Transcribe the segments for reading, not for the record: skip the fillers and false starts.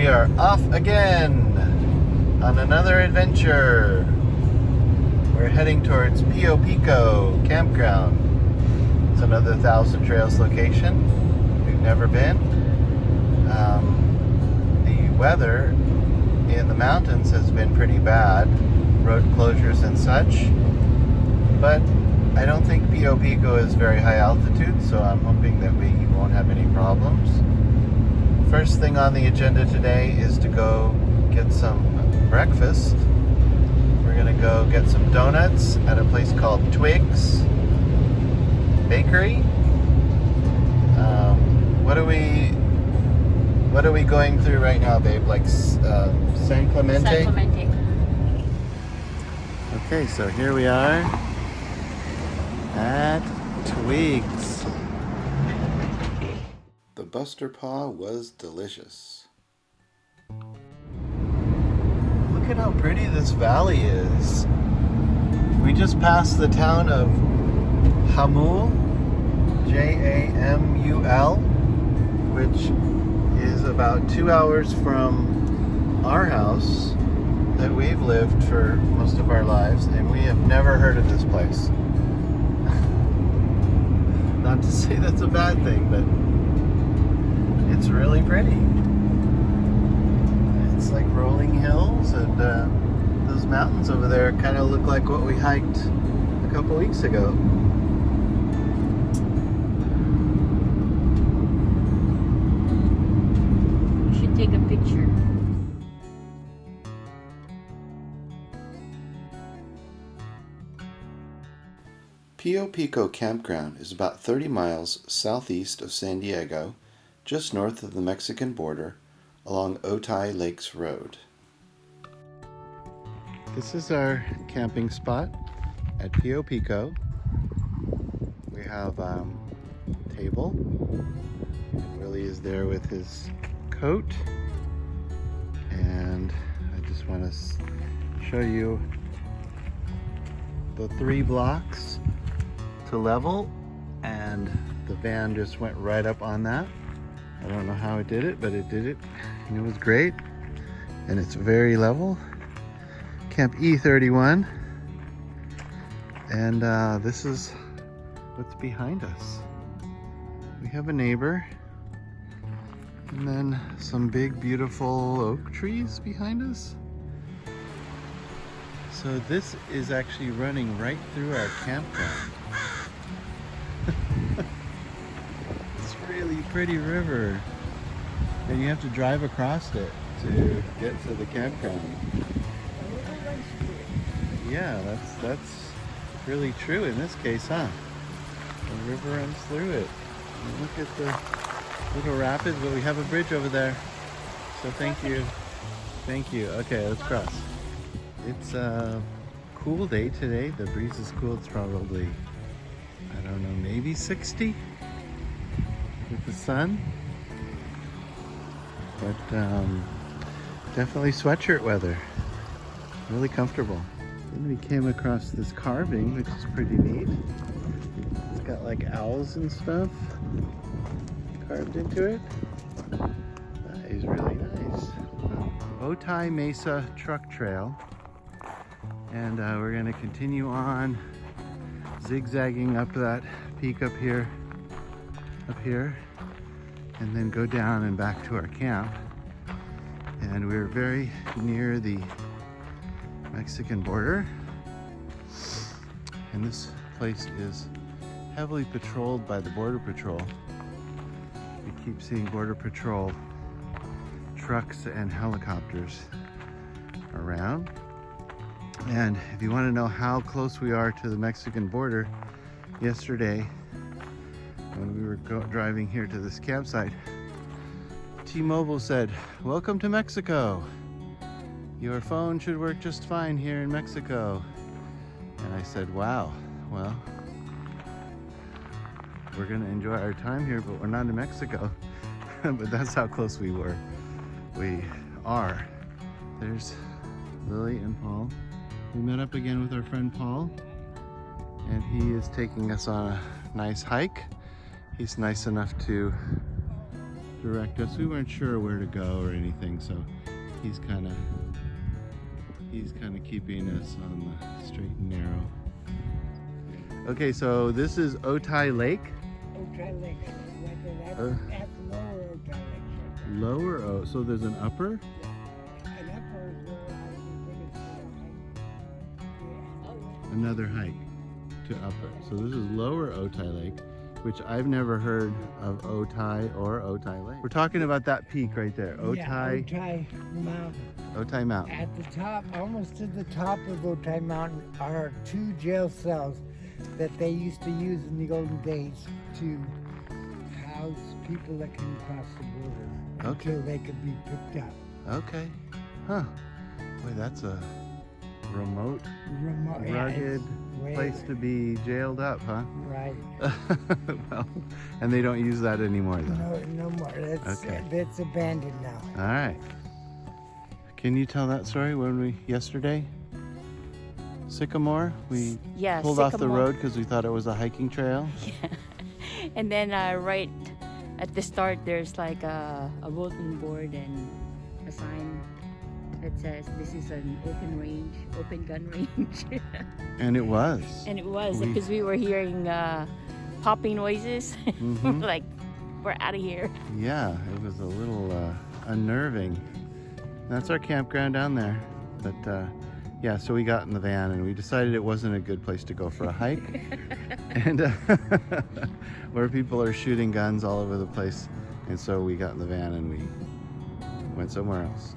are off again on another adventure. We're heading towards Pio Pico Campground. It's another Thousand Trails location. We've never been. The weather in the mountains has been pretty bad, road closures and such, but I don't think Pio Pico is very high altitude, so I'm hoping that we won't have any problems. First thing on the agenda today is to go get some breakfast. We're gonna go get some donuts at a place called Twiggs Bakery. What are we going through right now, babe? Like San Clemente? San Clemente. Okay, so here we are at Twiggs. The Buster Paw was delicious. Look at how pretty this valley is. We just passed the town of Jamul, Jamul, which is about 2 hours from our house that we've lived for most of our lives, and we have never heard of this place. Not to say that's a bad thing, but it's really pretty. It's like rolling hills, and those mountains over there kind of look like what we hiked a couple weeks ago. You should take a picture. Pio Pico Campground is about 30 miles southeast of San Diego, just north of the Mexican border, along Otay Lake's road. This is our camping spot at Pio Pico. We have a table. Willie is there with his coat, and I just want to show you the 3 blocks to level, and the van just went right up on that. I don't know how it did it, but it did it, and it was great. And it's very level. Camp E31. And this is what's behind us. We have a neighbor, and then some big beautiful oak trees behind us. So this is actually running right through our campground. It's a really pretty river, and you have to drive across it to get to the campground. Yeah, that's really true in this case, huh? The river runs through it. And look at the little rapids, but we have a bridge over there. So thank you. Thank you. Okay, let's cross. It's a cool day today. The breeze is cool. It's probably, I don't know, maybe 60 with the sun. But definitely sweatshirt weather. Really comfortable. Then we came across this carving, which is pretty neat. It's got like owls and stuff carved into it. That is really nice. Otay Mesa Truck Trail. And we're gonna continue on zigzagging up that peak up here, and then go down and back to our camp. And we're very near the Mexican border, and this place is heavily patrolled by the Border Patrol. We keep seeing Border Patrol trucks and helicopters around. And if you want to know how close we are to the Mexican border, yesterday when we were driving here to this campsite, T-Mobile said, "Welcome to Mexico. Your phone should work just fine here in Mexico." And I said, wow, well, we're gonna enjoy our time here, but we're not in Mexico. But that's how close we are. There's Lily and Paul. We met up again with our friend Paul, and he is taking us on a nice hike. He's nice enough to direct us. We weren't sure where to go or anything, so he's kind of keeping us on the straight and narrow. Okay, so this is Otay Lake. Otay Lake. Right there. That's Lower Otay Lake. Lower O. So there's an upper. And upper is where I was Another hike to upper. So this is Lower Otay Lake, which I've never heard of Otay or Otay Lake. We're talking about that peak right there, Otay. Otay Mountain. Otay Mountain. At the top, almost to the top of Otay Mountain, are 2 jail cells that they used to use in the olden days to house people that came across the border until they could be picked up. Okay. Huh. Boy, that's a remote, rugged place to be jailed up, huh? Right. Well, and they don't use that anymore, though. No more. That's abandoned now. All right. Can you tell that story yesterday? Sycamore? We pulled off the road because we thought it was a hiking trail. Yeah. And then right at the start, there's like a bulletin board and a sign that says this is an open gun range. And it was. And it was because we were hearing popping noises. Mm-hmm. Like, we're out of here. Yeah, it was a little unnerving. That's our campground down there. But yeah, so we got in the van and we decided it wasn't a good place to go for a hike. And where people are shooting guns all over the place. And so we got in the van and we went somewhere else.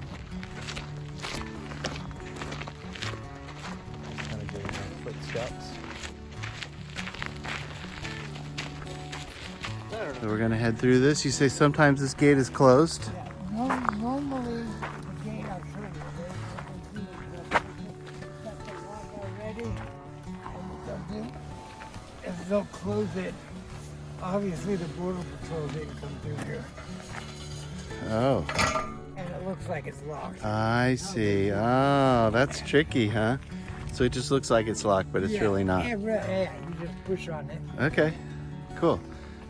Kind of getting our footsteps. So we're gonna head through this. You say sometimes this gate is closed? Yeah, normally the gate are closed. If they'll close it, obviously the border patrol didn't come through here. Oh. And it looks like it's locked. I see. Oh, that's tricky, huh? So it just looks like it's locked, but it's really not. Yeah, you just push on it. Okay, cool.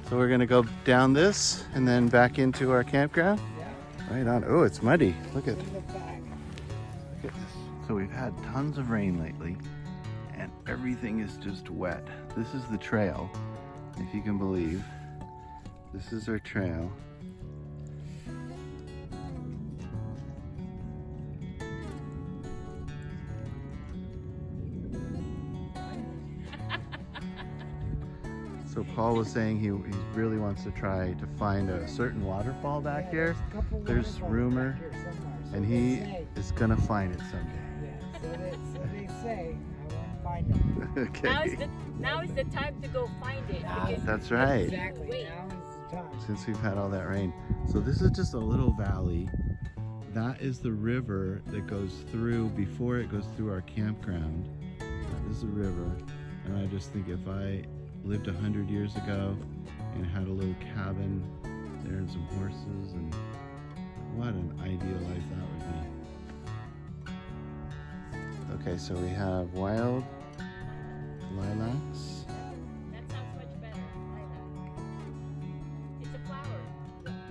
So we're gonna go down this and then back into our campground? Yeah. Right on. Oh, it's muddy. Look at In the back. this. So we've had tons of rain lately and everything is just wet. This is the trail, if you can believe. This is our trail. So Paul was saying he really wants to try to find a certain waterfall back here. There's rumor, back here somewhere, so and they he say. is gonna find it someday. Yeah, so they say. I won't find it. Okay. Now is the time to go find it. because That's right. Exactly. Wait. Now is the time. Since we've had all that rain. So this is just a little valley. That is the river that goes through before it goes through our campground. That is the river. And I just think if I lived 100 years ago and had a little cabin there and some horses, and what an ideal life that would be. Okay, so we have wild lilacs. That sounds much better. Lilac. It's a flower.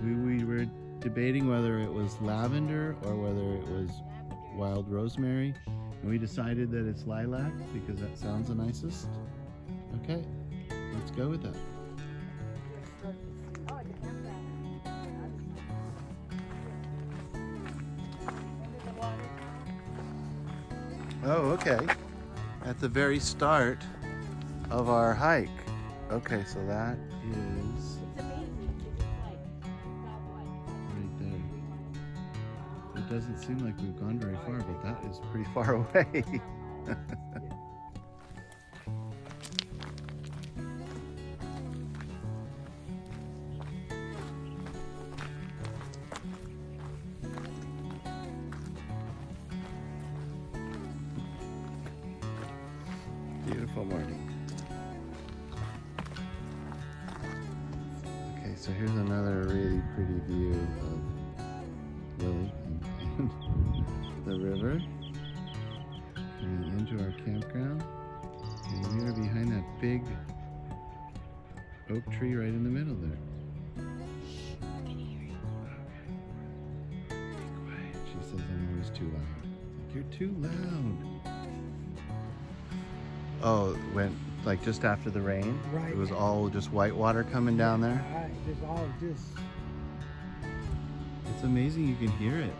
We were debating whether it was lavender or whether it was wild rosemary, and we decided that it's lilac because that sounds the nicest. Okay, let's go with that. Oh, the campground. Under the water. Oh, okay. At the very start of our hike. Okay, so that is It's amazing. It's like cloud white. right there. It doesn't seem like we've gone very far, but that is pretty far away. Beautiful morning. Okay, so here's another really pretty view of Lilly and the river. And into our campground. And we are behind that big oak tree right in the middle there. Can you hear it? too loud. Oh, it went like just after the rain? Right. It was all just white water coming down there? Right, it's all just. It's amazing you can hear it.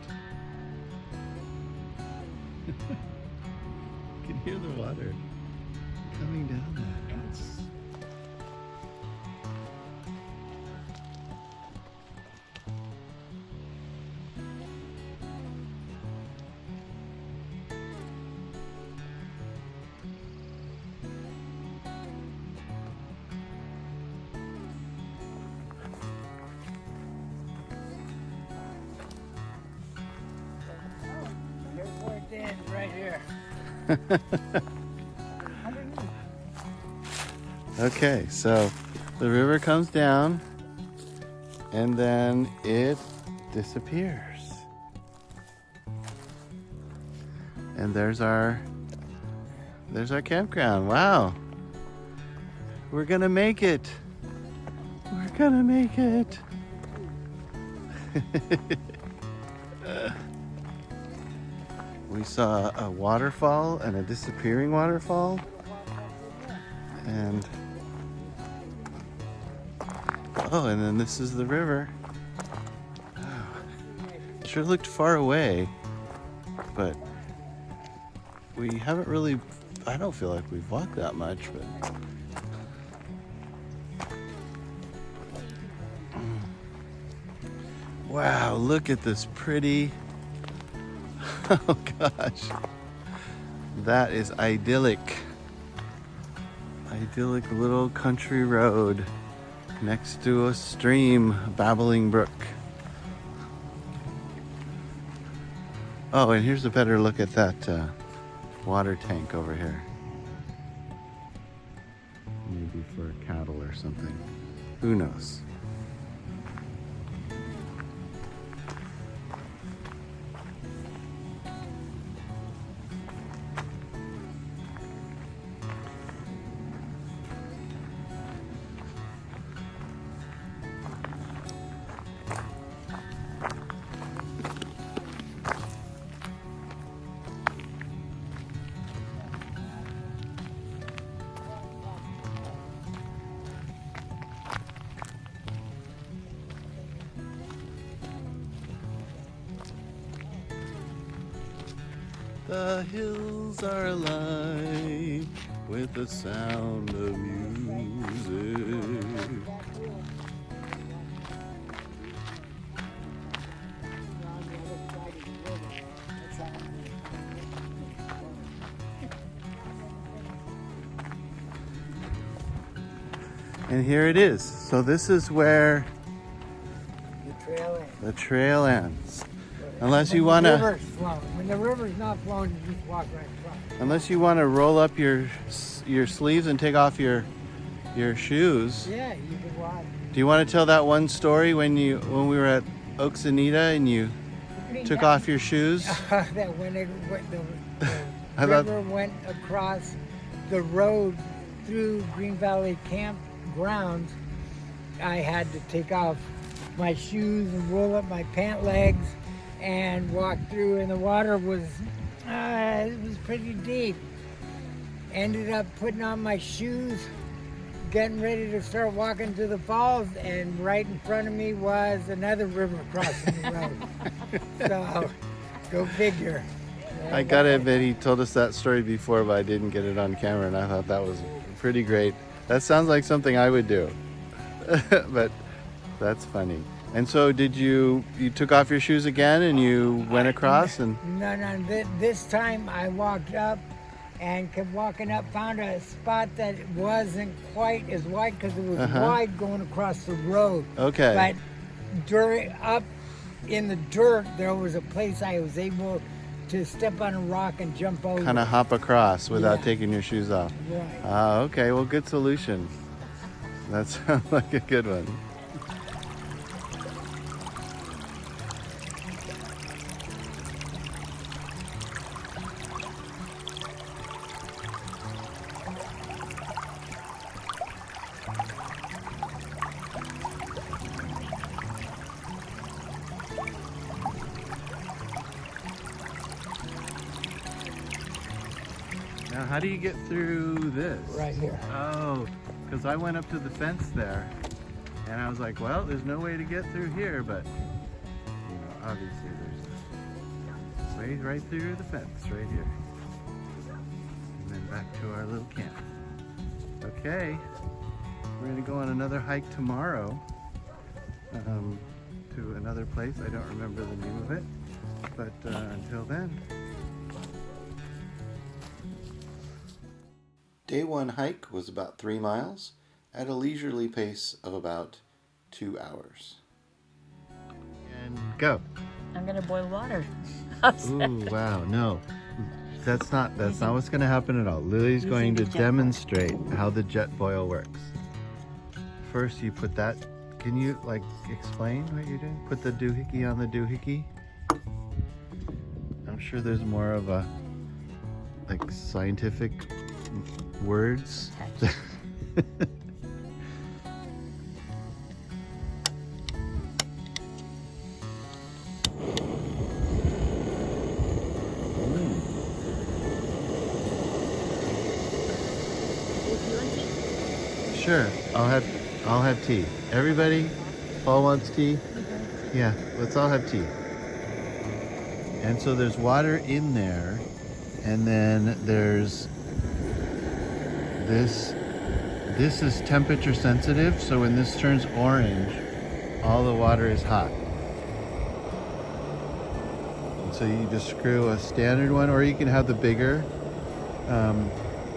You can hear the water coming down there. Right here. Okay, so the river comes down and then it disappears. And there's our campground. Wow. We're gonna make it. We're gonna make it. We saw a waterfall and a disappearing waterfall. And oh, and then this is the river. It sure looked far away, but we haven't really, I don't feel like we've walked that much, but wow, look at this pretty, oh gosh, that is idyllic. Idyllic little country road next to a stream, a babbling brook. Oh, and here's a better look at that water tank over here. Maybe for cattle or something. Who knows? The hills are alive with the sound of music. And here it is. So this is where the trail ends. Unless you want to, when the river's not flowing, you just walk right across. unless you want to roll up your sleeves and take off your shoes. Yeah, you can walk. Do you want to tell that one story when we were at Oxanita and you took off your shoes? That when the river went across the road through Green Valley Campground, I had to take off my shoes and roll up my pant legs and walk through, and the water was it was pretty deep. Ended up putting on my shoes, getting ready to start walking to the falls, and right in front of me was another river crossing the road. So go figure. I gotta admit, he told us that story before, but I didn't get it on camera, and I thought that was pretty great. That sounds like something I would do. But that's funny. And so did you took off your shoes again and you went across? And No, this time I walked up and kept walking up, found a spot that wasn't quite as wide because it was wide going across the road. okay. But up in the dirt, there was a place I was able to step on a rock and jump over. Kind of hop across without Yeah. taking your shoes off. Right. Okay, well, good solution. That sounds like a good one. how do you get through this? Right here. Oh, because I went up to the fence there, and I was like, well, there's no way to get through here, but you know, obviously there's way right through the fence right here. And then back to our little camp. Okay, we're gonna go on another hike tomorrow to another place. I don't remember the name of it, but until then. Day one hike was about 3 miles at a leisurely pace of about 2 hours. And go. I'm gonna boil water. Ooh, wow, no. That's not what's gonna happen at all. Lily's going to demonstrate how the jet boil works. First you put that, can you like explain what you're doing? Put the doohickey on the doohickey. I'm sure there's more of a like scientific words. Sure, I'll have tea. Everybody, Paul wants tea? Yeah, let's all have tea. And so there's water in there, and then there's this is temperature sensitive, so when this turns orange, all the water is hot. And so you just screw a standard one, or you can have the bigger,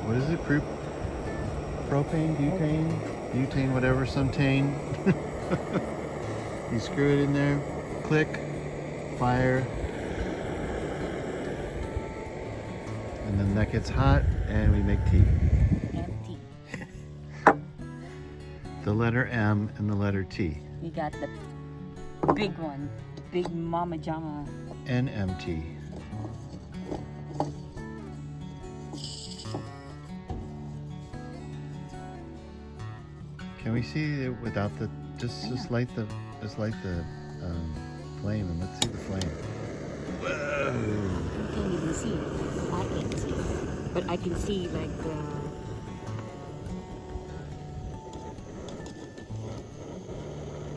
what is it, propane, butane, whatever, somethane. You screw it in there, click, fire, and then that gets hot, and we make tea. Empty. The letter M and the letter T. We got the big one, big Mama Jama. NMT. Can we see it without the just light the flame, and let's see the flame. Whoa! You can't even see it. I can't see it. But I can see like the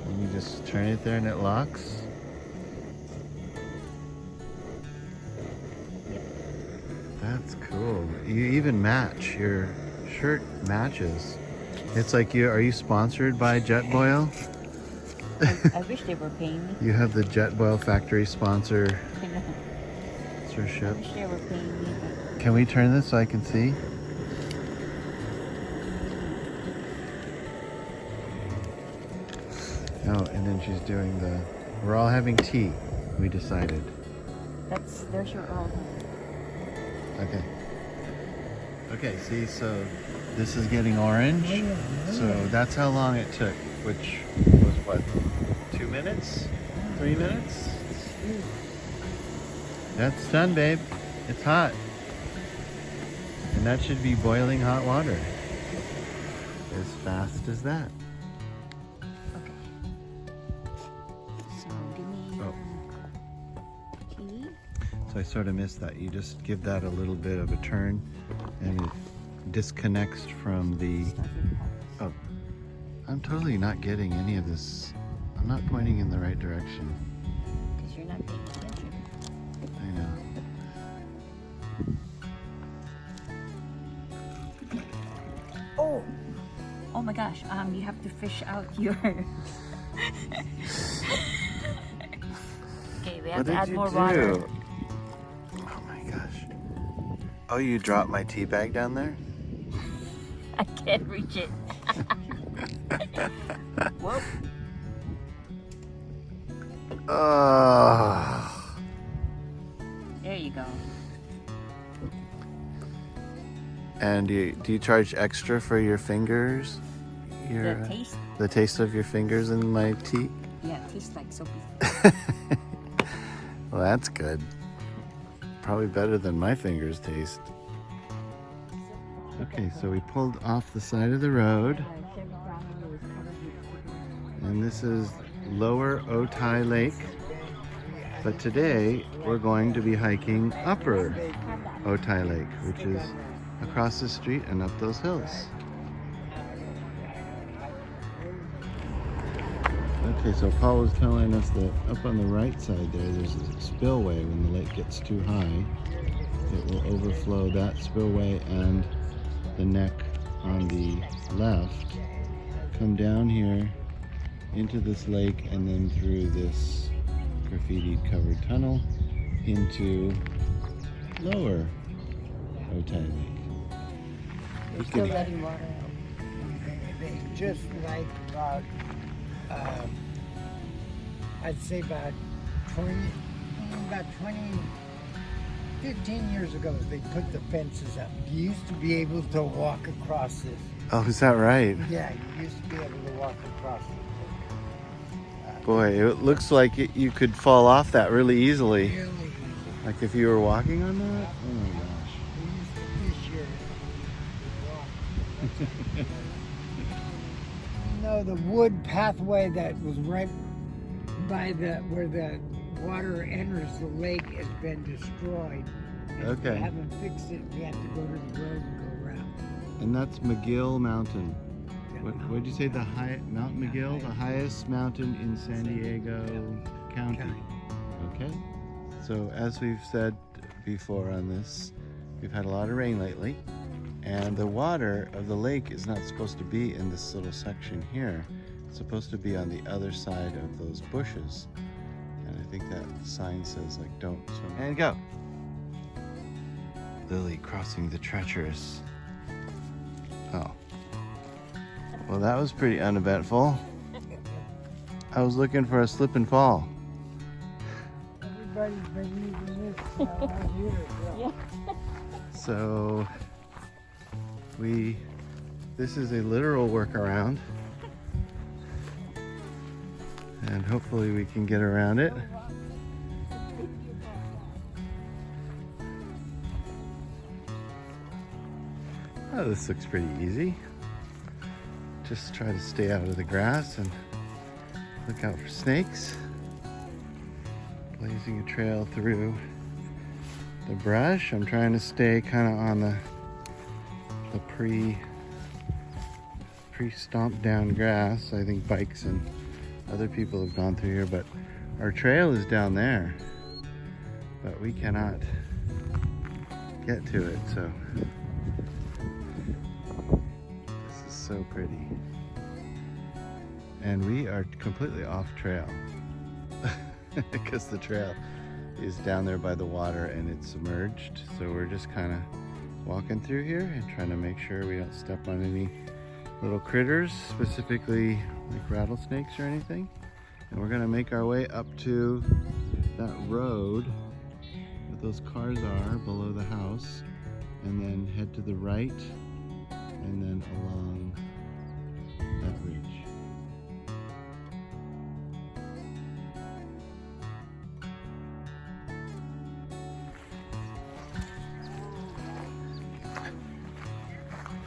And you just turn it there and it locks. That's cool. You even match. Your shirt matches. It's like are you sponsored by Jetboil? I wish they were paying me. You have the Jetboil factory sponsorship. I know. I wish they were paying me. But Can we turn this so I can see? Oh, and then she's doing we're all having tea, we decided. there's your own. Okay. Okay, see, so this is getting orange. So that's how long it took, which was what, 2 minutes? 3 minutes? That's done, babe. It's hot. And that should be boiling hot water. As fast as that. Okay. So give me your tea. So I sort of missed that. You just give that a little bit of a turn and it disconnects from the... Oh, I'm totally not getting any of this. I'm not pointing in the right direction. Because you're not paying attention. I know. Oh! Oh my gosh, you have to fish out your... Okay, we have to add more water. Oh my gosh. Oh, you dropped my tea bag down there? I can't reach it. Whoop. Oh. There you go. And do you charge extra for your fingers? The taste? The taste of your fingers in my tea? Yeah, it tastes like soapy. Well, that's good. Probably better than my fingers taste. Okay, so we pulled off the side of the road. And this is Lower Otay Lake. But today we're going to be hiking Upper Otay Lake, which is across the street and up those hills. Okay, so Paul was telling us that up on the right side there's a spillway. When the lake gets too high, it will overflow that spillway and the neck on the left, come down here into this lake and then through this graffiti covered tunnel into Lower Otay Lake. They're still letting water out. They just like about, I'd say about 15 years ago, they put the fences up. You used to be able to walk across this. Oh, is that right? Yeah, you used to be able to walk across it. Boy, it looks like you could fall off that really easily. Really, Like if you were walking on that? Oh my gosh. we used to fish here. No, the wood pathway that was right by where the water enters the lake has been destroyed. And Okay. We haven't fixed it. We have to go to the road and go around. And that's McGill Mountain. Yeah, What did you say, the Mount McGill? The highest mountain in San Diego County. Okay. So as we've said before on this, we've had a lot of rain lately. And the water of the lake is not supposed to be in this little section here. It's supposed to be on the other side of those bushes. And I think that sign says like don't swim. And go. Lilly crossing the treacherous. Oh. Well, that was pretty uneventful. I was looking for a slip and fall. Everybody's been using this out here. Yeah. So this is a literal workaround, and hopefully we can get around it. Oh, this looks pretty easy. Just try to stay out of the grass and look out for snakes. Blazing a trail through the brush. I'm trying to stay kind of on the pre-stomped down grass. I think bikes and other people have gone through here, but our trail is down there, but we cannot get to it. So this is so pretty, and we are completely off trail because the trail is down there by the water and it's submerged. So we're just kind of walking through here and trying to make sure we don't step on any little critters, specifically like rattlesnakes or anything. And we're gonna make our way up to that road that those cars are below the house, and then head to the right and then along that ridge.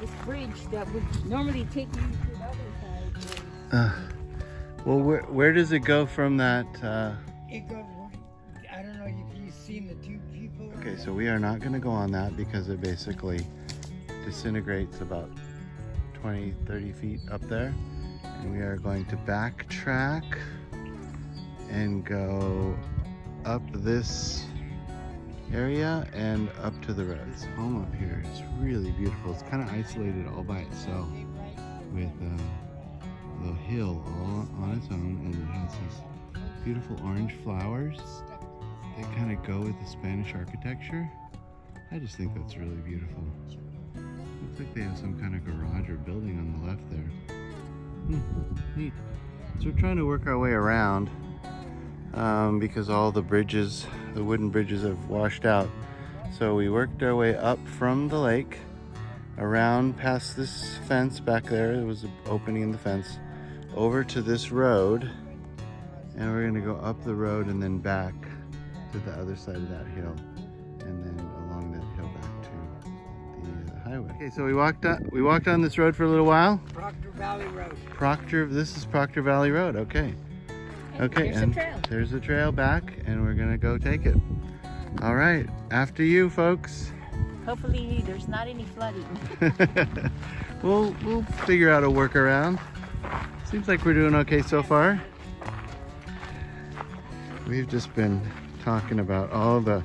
This bridge that would normally take you to the other side. Well, where does it go from that? It goes, I don't know if you've seen the two people. Okay, so we are not going to go on that because it basically disintegrates about 20-30 feet up there. And we are going to backtrack and go up this area and up to the road. This home up here is really beautiful. It's kind of isolated all by itself with a little hill all on its own, and it has these beautiful orange flowers. They kind of go with the Spanish architecture. I just think that's really beautiful. Looks like they have some kind of garage or building on the left there. Neat. So we're trying to work our way around because all the bridges, the wooden bridges, have washed out. So we worked our way up from the lake, around past this fence back there. There was an opening in the fence, over to this road, and we're going to go up the road and then back to the other side of that hill, and then along that hill back to the highway. Okay, so we walked on this road for a little while. Proctor Valley Road. This is Proctor Valley Road. Okay. Okay, There's and the trail. there's the trail back, and we're gonna go take it. All right, after you, folks. Hopefully there's not any flooding. We'll figure out a workaround. Seems like we're doing okay so far. We've just been talking about all the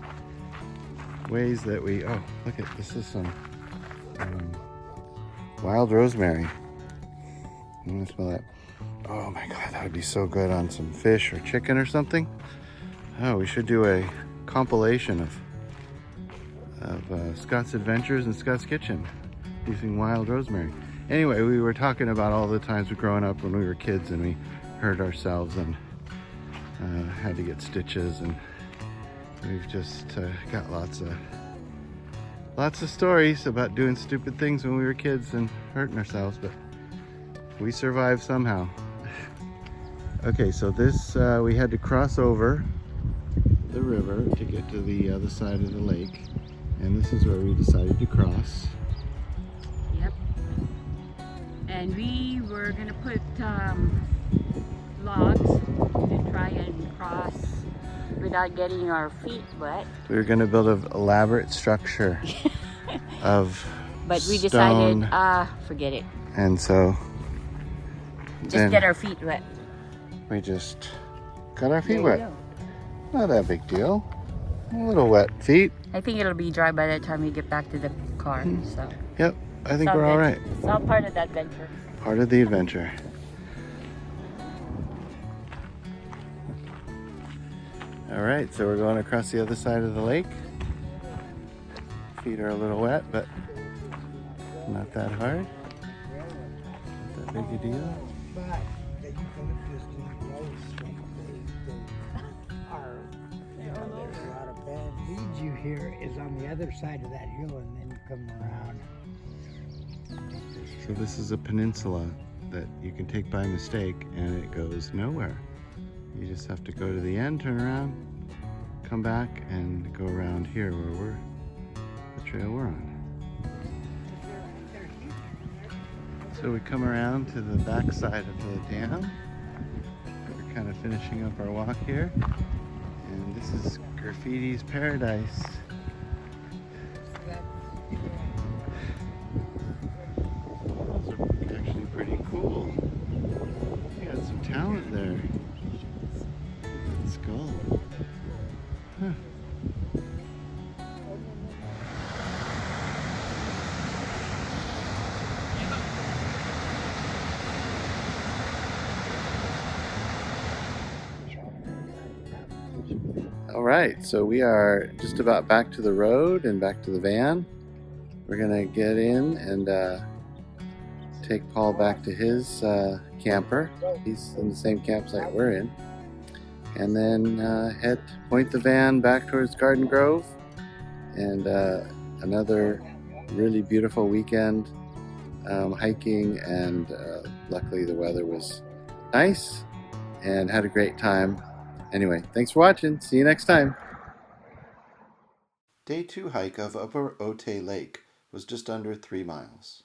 ways that we, oh, look at, this is some wild rosemary. I'm gonna smell that. Oh my God, that would be so good on some fish or chicken or something. Oh, we should do a compilation of Scott's Adventures and Scott's Kitchen using wild rosemary. Anyway, we were talking about all the times we've grown up when we were kids and we hurt ourselves and had to get stitches, and we've just got lots of stories about doing stupid things when we were kids and hurting ourselves, but we survived somehow. Okay, so this we had to cross over the river to get to the other side of the lake, and this is where we decided to cross. Yep. And we were gonna put logs to try and cross without getting our feet wet. We were going to build an elaborate structure of but we stone, decided, forget it. and so Just get our feet wet. we just got our feet There you wet. go. Not that big deal. A little wet feet. I think it'll be dry by the time we get back to the car. So Yep, I think it's we're all all good. right. It's all part of the adventure. Part of the adventure. All right, so we're going across the other side of the lake. Feet are a little wet, but not that hard. Not that big a deal. But the eucalyptus grows are, there's a lot of bad weeds you hear is on the other side of that hill, and then you come around. So this is a peninsula that you can take by mistake and it goes nowhere. You just have to go to the end, turn around, come back, and go around here where the trail we're on. So we come around to the back side of the dam. We're kind of finishing up our walk here. And this is Graffiti's Paradise. Those are actually pretty cool. You got some talent there. Skull. Huh. All right, so we are just about back to the road and back to the van. We're gonna get in and take Paul back to his camper. He's in the same campsite we're in. And then point the van back towards Garden Grove, and another really beautiful weekend hiking, and luckily the weather was nice and had a great time. Anyway, thanks for watching. See you next time. Day 2 hike of Upper Otay Lake was just under 3 miles.